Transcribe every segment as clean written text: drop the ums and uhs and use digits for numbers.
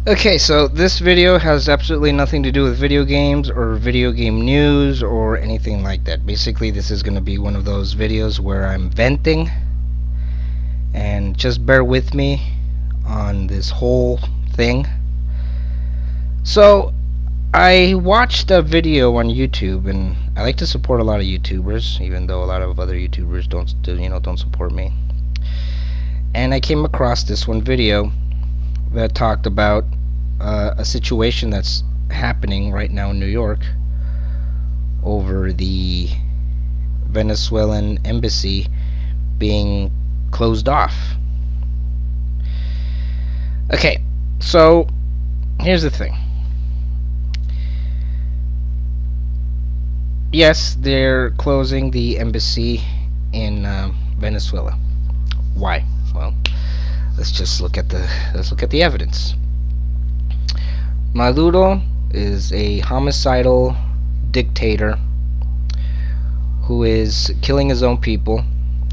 Okay, so this video has absolutely nothing to do with video games or video game news or anything like that. Basically, this is going to be one of those videos where I'm venting, and just bear with me on this whole thing. So, I watched a video on YouTube, and I like to support a lot of YouTubers, even though a lot of other YouTubers don't support me. And I came across this one video that talked about a situation that's happening right now in New York over the Venezuelan embassy being closed off. Okay, so here's the thing. Yes, they're closing the embassy in Venezuela. Why? Well, let's look at the evidence. Maduro is a homicidal dictator who is killing his own people,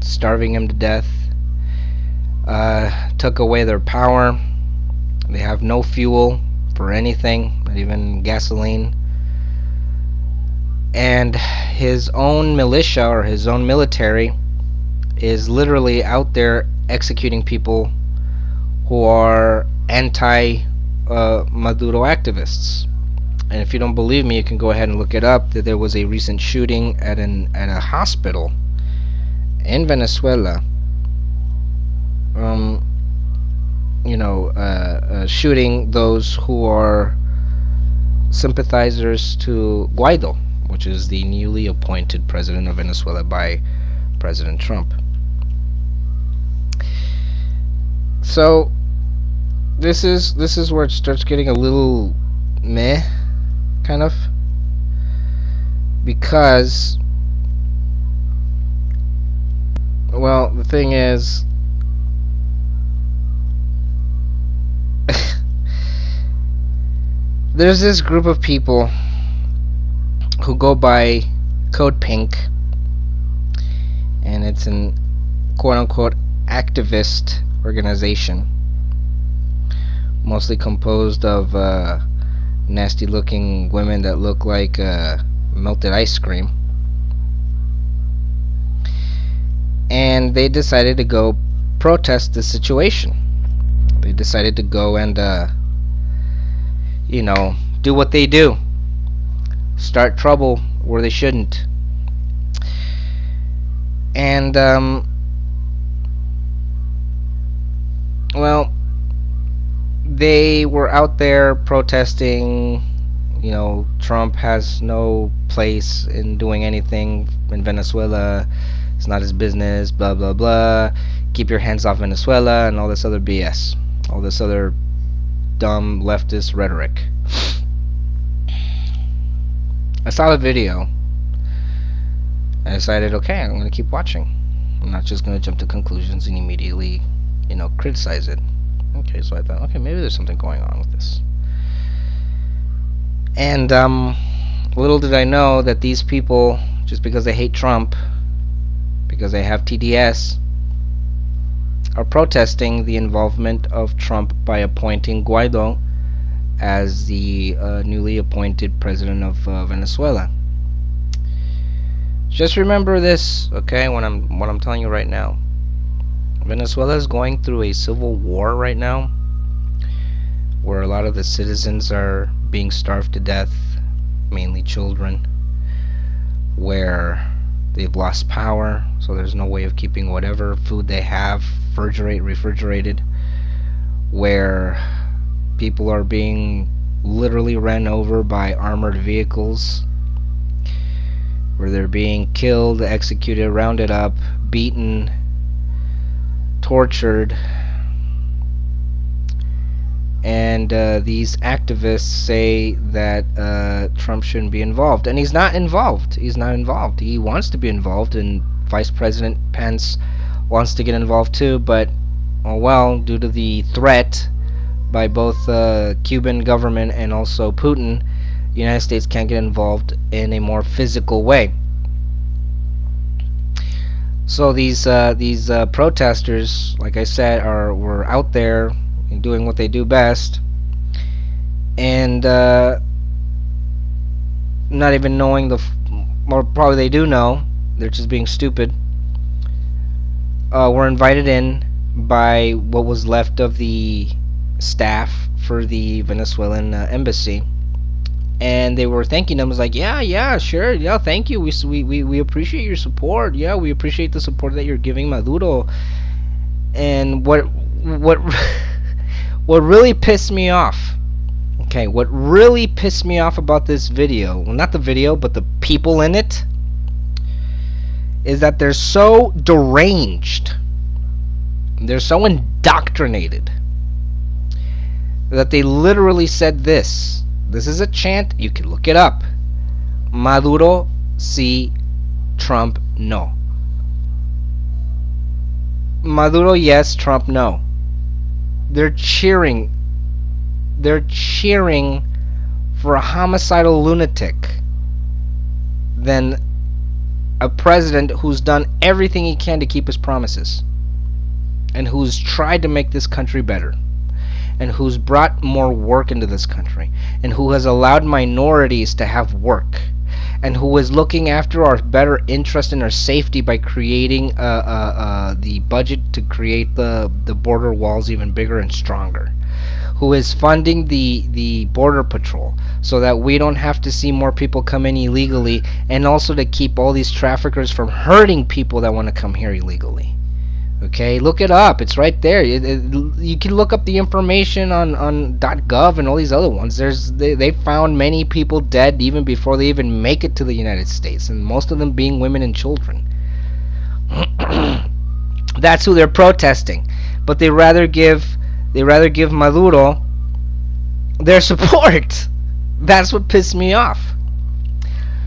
starving them to death, took away their power. They have no fuel for anything, not even gasoline. And his own militia or his own military is literally out there executing people who are anti-Maduro activists. And if you don't believe me, you can go ahead and look it up. That there was a recent shooting at a hospital in Venezuela. Shooting those who are sympathizers to Guaido, which is the newly appointed president of Venezuela by President Trump. So this is where it starts getting a little meh, kind of, because, well, the thing is, there's this group of people who go by Code Pink, and it's an quote-unquote activist organization, mostly composed of nasty-looking women that look like melted ice cream. And they decided to go protest the situation. They decided to go and do what they do. Start trouble where they shouldn't. And well, they were out there protesting, Trump has no place in doing anything in Venezuela, it's not his business, blah blah blah, keep your hands off Venezuela, and all this other BS, all this other dumb leftist rhetoric. I saw the video. I decided, okay, I'm going to keep watching. I'm not just going to jump to conclusions and immediately, criticize it. Okay, so I thought, okay, maybe there's something going on with this. And little did I know that these people, just because they hate Trump, because they have TDS, are protesting the involvement of Trump by appointing Guaido as the newly appointed president of Venezuela. Just remember this, okay, what I'm telling you right now. Venezuela is going through a civil war right now, where a lot of the citizens are being starved to death, mainly children, where they've lost power, so there's no way of keeping whatever food they have refrigerated, where people are being literally ran over by armored vehicles, where they're being killed, executed, rounded up, beaten, tortured. And these activists say that Trump shouldn't be involved, and he's not involved. He wants to be involved, and Vice President Pence wants to get involved too, but due to the threat by both Cuban government and also Putin, the United States can't get involved in a more physical way. So these protesters, like I said, were out there doing what they do best, and not even knowing or probably they do know, they're just being stupid, were invited in by what was left of the staff for the Venezuelan embassy, and they were thanking them. It was like, yeah, sure, yeah, thank you, we appreciate your support, yeah, we appreciate the support that you're giving Maduro. And what what really pissed me off, okay, what really pissed me off about this video, well, not the video, but the people in it, is that they're so deranged, they're so indoctrinated, that they literally said this. This is a chant, you can look it up. Maduro sí, Trump no. Maduro yes, Trump no. They're cheering for a homicidal lunatic than a president who's done everything he can to keep his promises, and who's tried to make this country better, and who's brought more work into this country, and who has allowed minorities to have work, and who is looking after our better interest and our safety by creating the budget to create the border walls even bigger and stronger, who is funding the border patrol so that we don't have to see more people come in illegally, and also to keep all these traffickers from hurting people that want to come here illegally. Okay, look it up. It's right there. You can look up the information on .gov and all these other ones. They found many people dead even before they even make it to the United States, and most of them being women and children. That's who they're protesting, but they rather give Maduro their support. That's what pissed me off.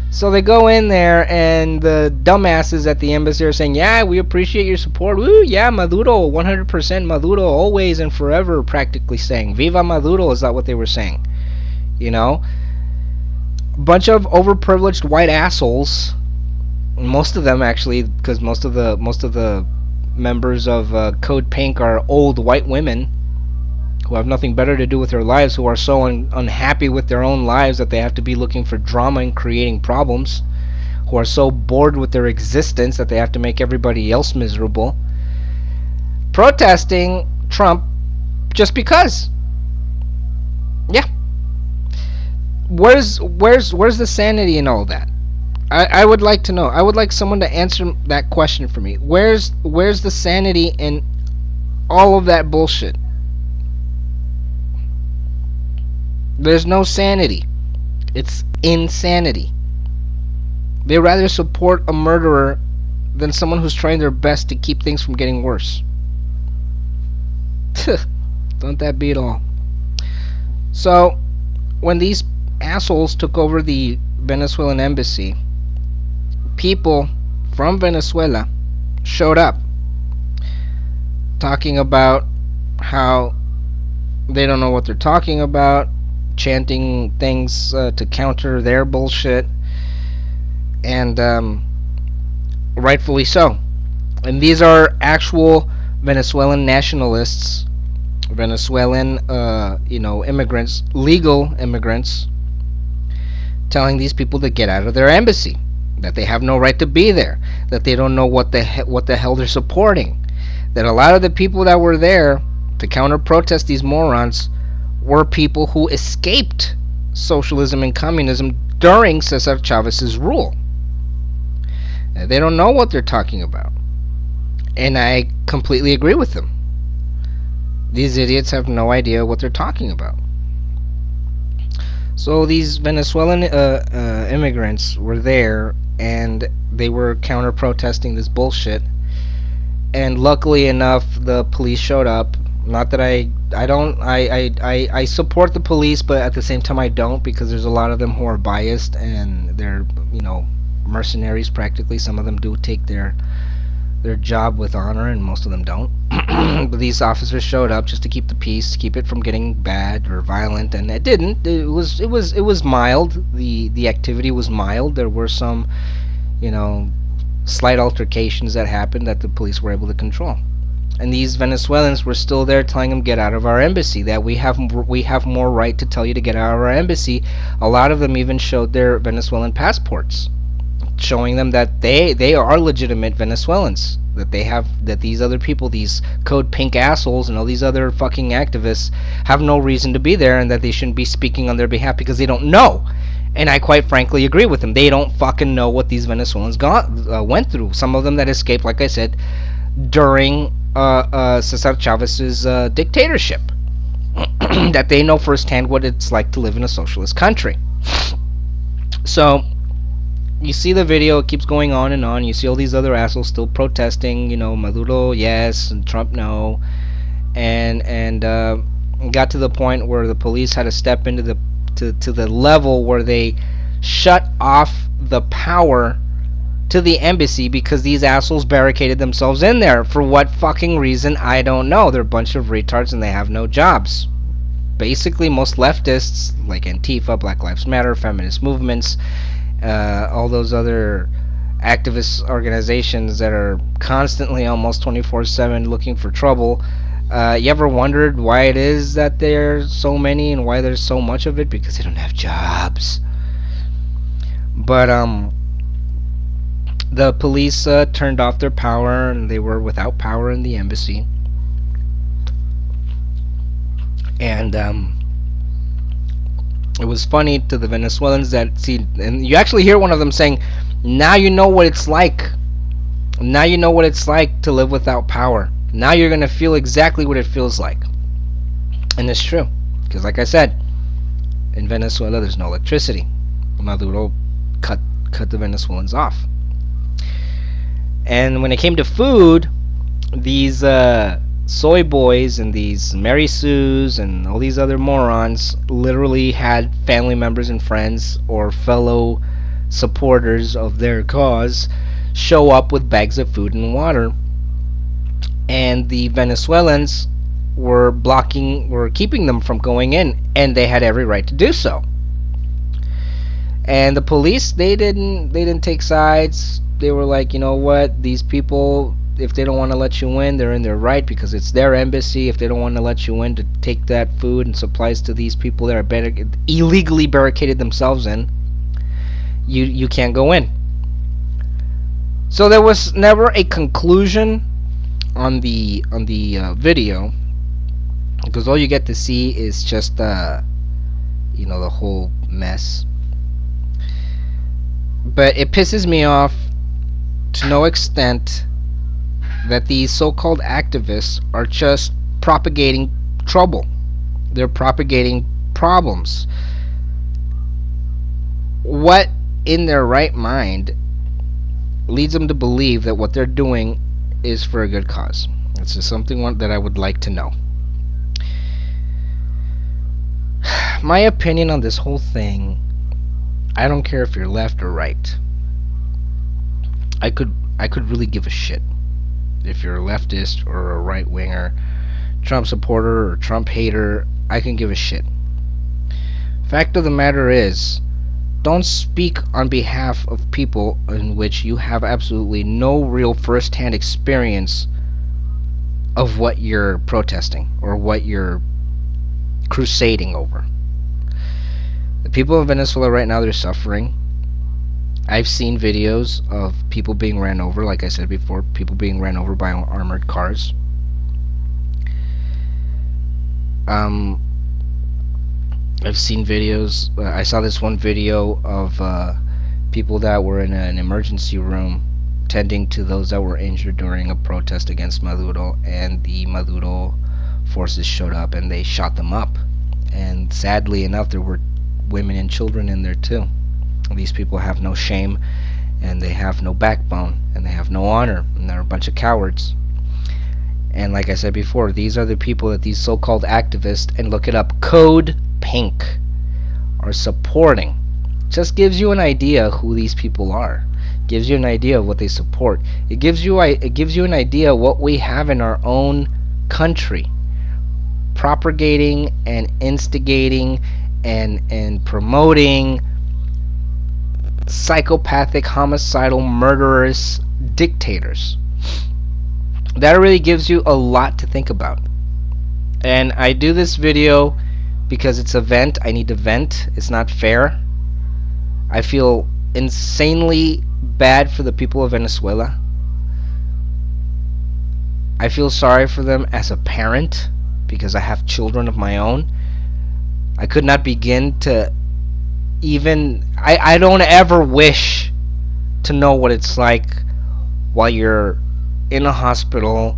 So they go in there, and the dumbasses at the embassy are saying, yeah, we appreciate your support. Woo, yeah, Maduro, 100% Maduro, always and forever, practically saying. Viva Maduro, is that what they were saying? You know? A bunch of overprivileged white assholes, most of them actually, because most of the members of Code Pink are old white women who have nothing better to do with their lives, who are so unhappy with their own lives that they have to be looking for drama and creating problems, who are so bored with their existence that they have to make everybody else miserable, protesting Trump just because. Yeah. Where's the sanity in all that? I would like to know. I would like someone to answer that question for me. Where's the sanity in all of that bullshit? There's no sanity. It's insanity. They rather support a murderer than someone who's trying their best to keep things from getting worse. Don't that beat all? So, when these assholes took over the Venezuelan embassy, people from Venezuela showed up talking about how they don't know what they're talking about, chanting things to counter their bullshit, and rightfully so. And these are actual Venezuelan nationalists, Venezuelan immigrants, legal immigrants, telling these people to get out of their embassy, that they have no right to be there, that they don't know what the hell they're supporting, that a lot of the people that were there to counter protest these morons were people who escaped socialism and communism during Cesar Chavez's rule. They don't know what they're talking about, and I completely agree with them. These idiots have no idea what they're talking about. So these Venezuelan immigrants were there, and they were counter-protesting this bullshit, and luckily enough the police showed up. Not that I support the police, but at the same time I don't, because there's a lot of them who are biased, and they're mercenaries practically. Some of them do take their job with honor, and most of them don't. But these officers showed up just to keep the peace, to keep it from getting bad or violent, and it didn't. It was mild. The activity was mild. There were some slight altercations that happened that the police were able to control. And these Venezuelans were still there telling them, get out of our embassy, that we have more right to tell you to get out of our embassy. A lot of them even showed their Venezuelan passports, showing them that they are legitimate Venezuelans, that these other people, these code pink assholes and all these other fucking activists, have no reason to be there, and that they shouldn't be speaking on their behalf because they don't know. And I quite frankly agree with them. They don't fucking know what these Venezuelans went through. Some of them that escaped, like I said, during Cesar Chavez's dictatorship. That they know firsthand what it's like to live in a socialist country. So you see the video, it keeps going on and on. You see all these other assholes still protesting, Maduro yes and Trump no, and got to the point where the police had to step into the level where they shut off the power to the embassy because these assholes barricaded themselves in there. For what fucking reason, I don't know. They're a bunch of retards and they have no jobs. Basically, most leftists, like Antifa, Black Lives Matter, feminist movements, all those other activist organizations that are constantly, almost 24/7, looking for trouble. You ever wondered why it is that there's so many and why there's so much of it? Because they don't have jobs. But the police turned off their power, and they were without power in the embassy. And it was funny to the Venezuelans that and you actually hear one of them saying, now you know what it's like. Now you know what it's like to live without power. Now you're going to feel exactly what it feels like. And it's true. Because like I said, in Venezuela there's no electricity. Maduro cut the Venezuelans off. And when it came to food, these soy boys and these Mary Sues and all these other morons literally had family members and friends or fellow supporters of their cause show up with bags of food and water. And the Venezuelans were keeping them from going in, and they had every right to do so. And the police, they didn't take sides. They were like, you know what, these people, if they don't want to let you in, they're in their right because it's their embassy. If they don't want to let you in to take that food and supplies to these people that are illegally barricaded themselves in, you can't go in. So there was never a conclusion on the video, because all you get to see is just the whole mess. But it pisses me off to no extent that these so-called activists are just propagating trouble. They're propagating problems. What in their right mind leads them to believe that what they're doing is for a good cause? It's just something that I would like to know. My opinion on this whole thing, I don't care if you're left or right. I could really give a shit if you're a leftist or a right winger, Trump supporter or Trump hater. I can give a shit. Fact of the matter is, don't speak on behalf of people in which you have absolutely no real first-hand experience of what you're protesting or what you're crusading over. The people of Venezuela right now, they're suffering. I've seen videos of people being ran over, like I said before, people being ran over by armored cars. I've seen videos. I saw this one video of people that were in an emergency room tending to those that were injured during a protest against Maduro, and the Maduro forces showed up and they shot them up. And sadly enough, there were women and children in there too. These people have no shame, and they have no backbone, and they have no honor, and they're a bunch of cowards. And like I said before, these are the people that these so-called activists, and look it up, Code Pink, are supporting. Just gives you an idea who these people are. Gives you an idea of what they support. It gives you an idea of what we have in our own country, propagating and instigating and promoting psychopathic, homicidal, murderous dictators. that really gives you a lot to think about. And I do this video because it's a vent. I need to vent. It's not fair. I feel insanely bad for the people of Venezuela. I feel sorry for them as a parent because I have children of my own. I could not begin to even... I don't ever wish to know what it's like while you're in a hospital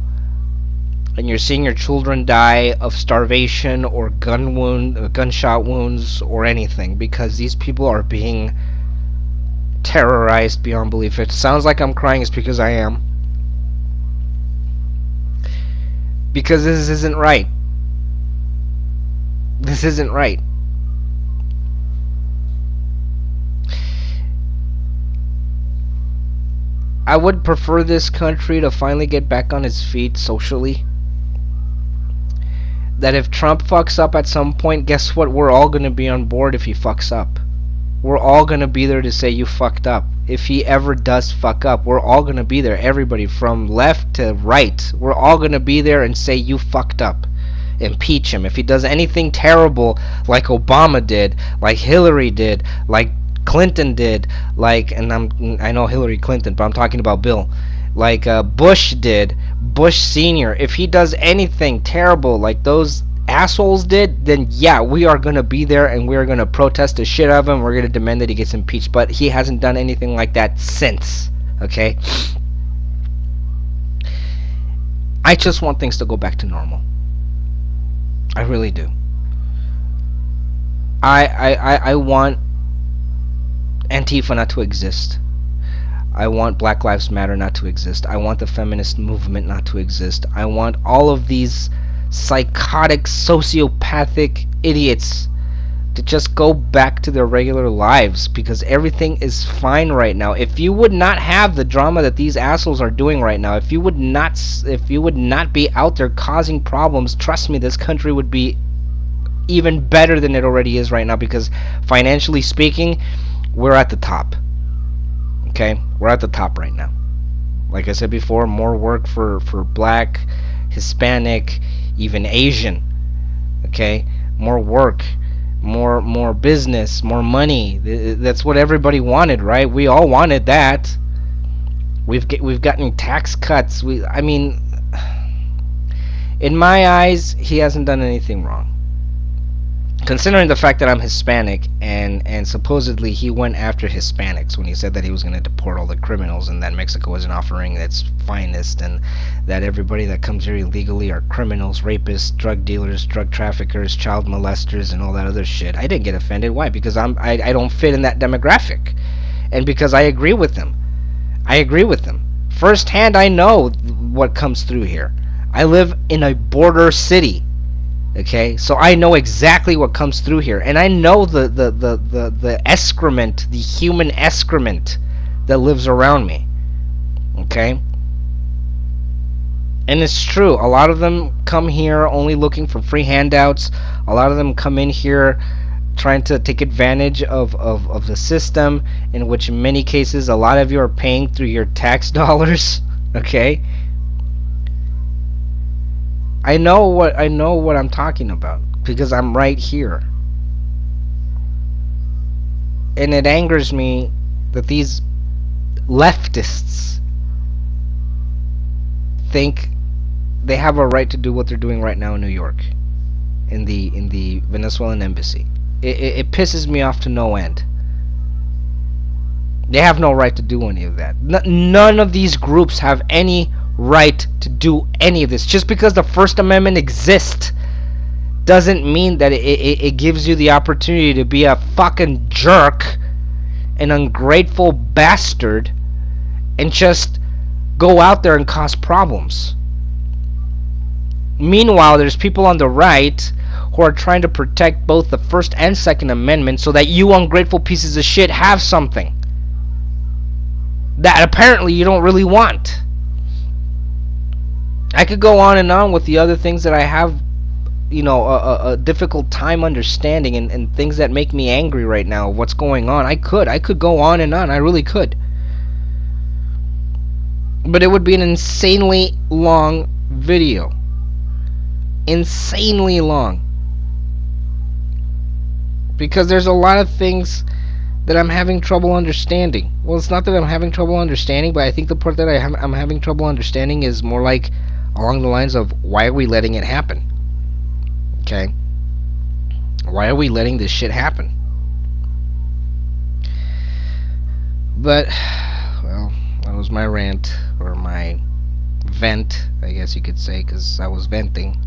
and you're seeing your children die of starvation or gunshot wounds or anything, because these people are being terrorized beyond belief. It sounds like I'm crying. It's because I am. Because this isn't right. This isn't right. I would prefer this country to finally get back on its feet socially. That if Trump fucks up at some point, guess what? We're all going to be on board if he fucks up. We're all going to be there to say you fucked up. If he ever does fuck up, we're all going to be there. Everybody from left to right. We're all going to be there and say you fucked up. Impeach him. If he does anything terrible like Obama did, like Hillary did, like Clinton did, like, and I know Hillary Clinton, but I'm talking about Bill, like Bush did, Bush Senior. If he does anything terrible like those assholes did, then yeah, we are gonna be there and we are gonna protest the shit out of him. We're gonna demand that he gets impeached. But he hasn't done anything like that since. Okay. I just want things to go back to normal. I really do. I want Antifa not to exist. I want Black Lives Matter not to exist. I want the feminist movement not to exist. I want all of these psychotic, sociopathic idiots to just go back to their regular lives, because everything is fine right now. If you would not have the drama that these assholes are doing right now, if you would not be out there causing problems, trust me, this country would be even better than it already is right now, because financially speaking, we're at the top. Okay? We're at the top right now. Like I said before, more work for Black, Hispanic, even Asian. Okay? More work, more business, more money. That's what everybody wanted, right? We all wanted that. We've gotten tax cuts. I mean, in my eyes, he hasn't done anything wrong. Considering the fact that I'm Hispanic, and supposedly he went after Hispanics when he said that he was going to deport all the criminals, and that Mexico isn't offering its finest, and that everybody that comes here illegally are criminals, rapists, drug dealers, drug traffickers, child molesters, and all that other shit. I didn't get offended. Why? Because I don't fit in that demographic, and because I agree with them. I agree with them. Firsthand, I know what comes through here. I live in a border city. Okay, so I know exactly what comes through here, and I know the excrement, the human excrement that lives around me. Okay, and it's true. A lot of them come here only looking for free handouts. A lot of them come in here trying to take advantage of the system, in which in many cases a lot of you are paying through your tax dollars. Okay. I know what I'm talking about, because I'm right here. And it angers me that these leftists think they have a right to do what they're doing right now in New York, in the Venezuelan embassy. It pisses me off to no end. They have no right to do any of that. None of these groups have any right to do any of this. Just because the First Amendment exists doesn't mean that it gives you the opportunity to be a fucking jerk, an ungrateful bastard, and just go out there and cause problems. Meanwhile, there's people on the right who are trying to protect both the First and Second Amendment so that you ungrateful pieces of shit have something that apparently you don't really want. I could go on and on with the other things that I have, you know, a difficult time understanding, and things that make me angry right now. What's going on? I could go on and on. I really could. But it would be an insanely long video. Insanely long. Because there's a lot of things that I'm having trouble understanding. Well, it's not that I'm having trouble understanding, but I think the part that I'm having trouble understanding is more like along the lines of, why are we letting it happen? Okay? Why are we letting this shit happen? But, well, that was my rant, or my vent, I guess you could say, because I was venting.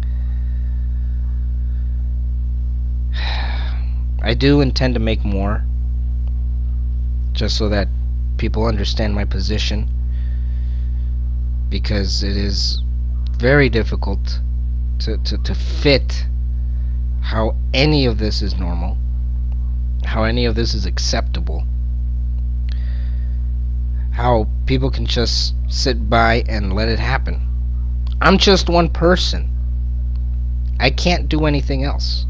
I do intend to make more, just so that people understand my position, because it is very difficult to fit how any of this is normal, how any of this is acceptable, how people can just sit by and let it happen. I'm just one person. I can't do anything else.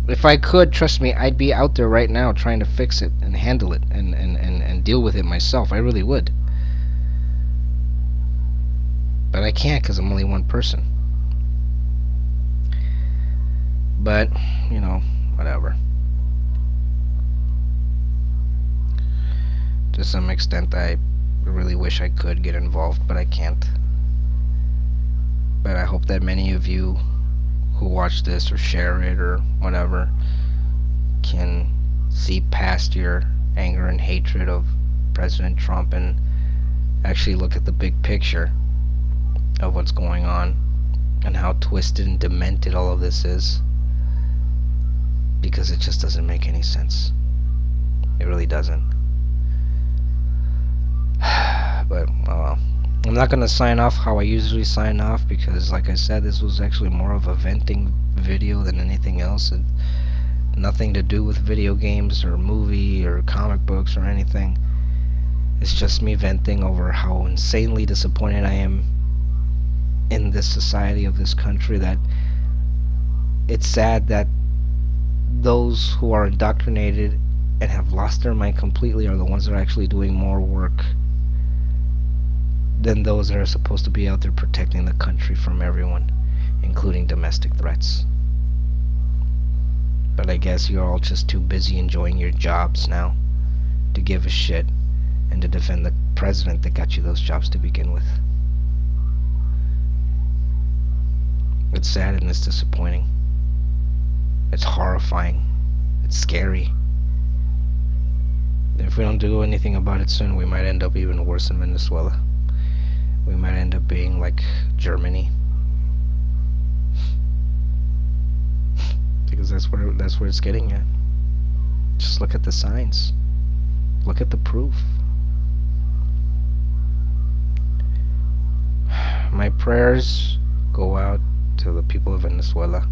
If I could, trust me, I'd be out there right now trying to fix it and handle it and deal with it myself. I really would. But I can't, because I'm only one person. But, you know, whatever. To some extent, I really wish I could get involved, but I can't. But I hope that many of you who watch this or share it or whatever can see past your anger and hatred of President Trump and actually look at the big picture of what's going on and how twisted and demented all of this is, because it just doesn't make any sense. It really doesn't. But, oh well. I'm not going to sign off how I usually sign off, because like I said, this was actually more of a venting video than anything else. It, nothing to do with video games or movie or comic books or anything. It's just me venting over how insanely disappointed I am in this society of this country, that it's sad that those who are indoctrinated and have lost their mind completely are the ones that are actually doing more work than those that are supposed to be out there protecting the country from everyone, including domestic threats. But I guess you're all just too busy enjoying your jobs now to give a shit and to defend the president that got you those jobs to begin with. It's sad and it's disappointing. It's horrifying. It's scary. If we don't do anything about it soon, we might end up even worse than Venezuela. We might end up being like Germany, because that's where it's getting at. Just look at the signs. Look at the proof. My prayers go out to the people of Venezuela,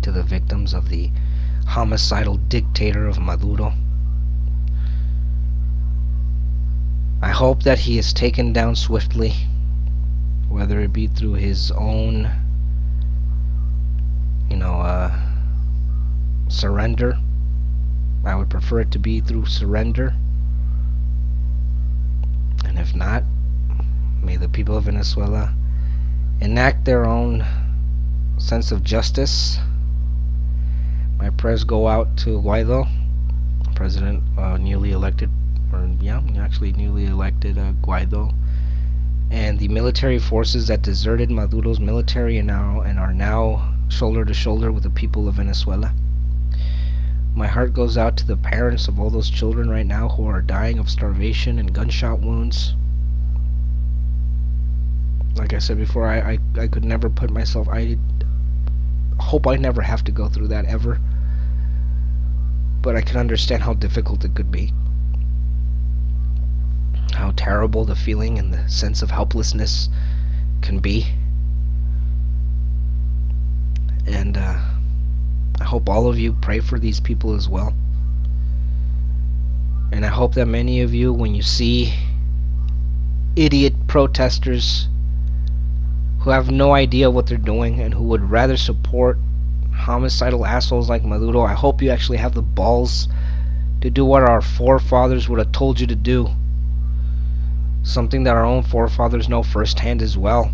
to the victims of the homicidal dictator of Maduro. I hope that he is taken down swiftly, whether it be through his own, surrender. I would prefer it to be through surrender. And if not, may the people of Venezuela enact their own sense of justice. My prayers go out to Guaido, President, newly elected Guaido, and the military forces that deserted Maduro's military and are now shoulder to shoulder with the people of Venezuela. My heart goes out to the parents of all those children right now who are dying of starvation and gunshot wounds. Like I said before, I could never put myself, I hope I never have to go through that ever, but I can understand how difficult it could be. How terrible the feeling and the sense of helplessness can be. And I hope all of you pray for these people as well. And I hope that many of you, when you see idiot protesters who have no idea what they're doing and who would rather support homicidal assholes like Maduro, I hope you actually have the balls to do what our forefathers would have told you to do. something that our own forefathers know firsthand as well.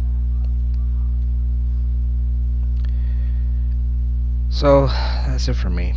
So that's it for me.